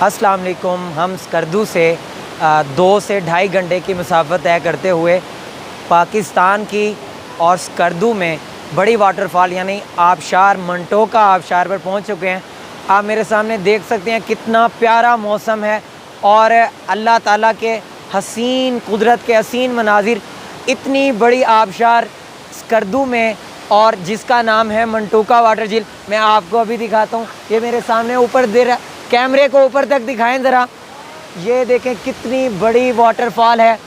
अस्सलाम वालेकुम। हम स्कर्दू से 2 से ढाई घंटे की मुसाफत तय करते हुए पाकिस्तान की और स्कर्दू में बड़ी वाटरफॉल यानी आबशार मंटोका आबशार पर पहुंच चुके हैं। आप मेरे सामने देख सकते हैं कितना प्यारा मौसम है और अल्लाह ताला के हसीन कुदरत के हसीन मनाजिर। इतनी बड़ी आबशार स्कर्दू में और जिसका नाम है मंटोका वाटर झील। मैं आपको अभी दिखाता हूँ, ये मेरे सामने ऊपर दे रहा, कैमरे को ऊपर तक दिखाएं ज़रा। ये देखें कितनी बड़ी वाटरफॉल है।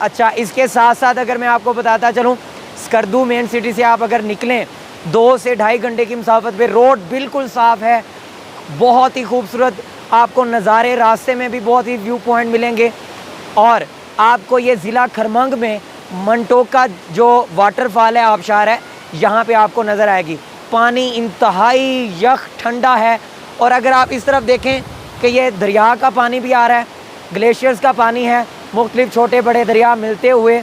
अच्छा, इसके साथ साथ अगर मैं आपको बताता चलूँ, स्कर्दू मेन सिटी से आप अगर निकलें 2 से ढाई घंटे की मुसाफत पे रोड बिल्कुल साफ़ है, बहुत ही खूबसूरत आपको नज़ारे, रास्ते में भी बहुत ही व्यू पॉइंट मिलेंगे। और आपको ये ज़िला खरमंग में मंटोका जो वाटरफॉल है, आबशार है, यहाँ पे आपको नज़र आएगी। पानी इंतहाई यख ठंडा है। और अगर आप इस तरफ देखें कि ये दरिया का पानी भी आ रहा है, ग्लेशियर्स का पानी है, मुख्तलिफ छोटे बड़े दरिया मिलते हुए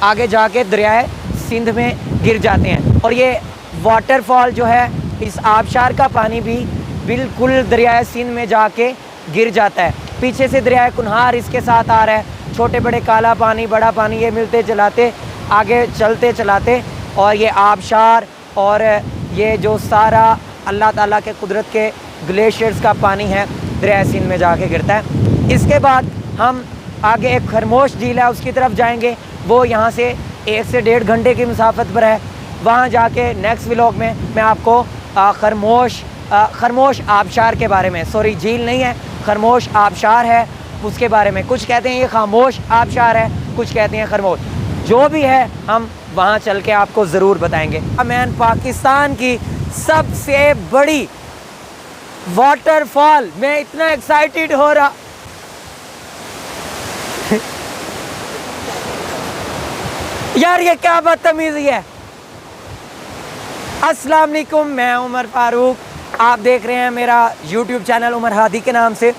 आगे जाके दरियाए सिंध में गिर जाते हैं। और ये वाटरफॉल जो है, इस आबशार का पानी भी बिल्कुल दरियाए सिंध में जाके गिर जाता है। पीछे से दरियाए कुन्हार इसके साथ आ रहा है, छोटे बड़े काला पानी बड़ा पानी ये मिलते चलाते आगे चलते चलाते, और ये आबशार और ये जो सारा अल्लाह ताला के कुदरत के ग्लेशियर्स का पानी है दरिया सिंध में जाके गिरता है। इसके बाद हम आगे एक खरमोश झील है उसकी तरफ जाएंगे। वो यहाँ से 1 से 1.5 घंटे की मुसाफत पर है। वहाँ जाके नेक्स्ट व्लॉग में मैं आपको खरमोश आबशार के बारे में, सॉरी झील नहीं है, खरमोश आबशार है, उसके बारे में, कुछ कहते हैं ये खामोश आबशार है, कुछ कहते हैं खरमोश, जो भी है हम वहाँ चल के आपको ज़रूर बताएंगे। मैन पाकिस्तान की सबसे बड़ी वाटरफॉल, मैं इतना एक्साइटेड हो रहा यार, ये क्या बदतमीजी है। अस्सलाम वालेकुम, मैं उमर फारूक, आप देख रहे हैं मेरा YouTube चैनल उमर हादी के नाम से।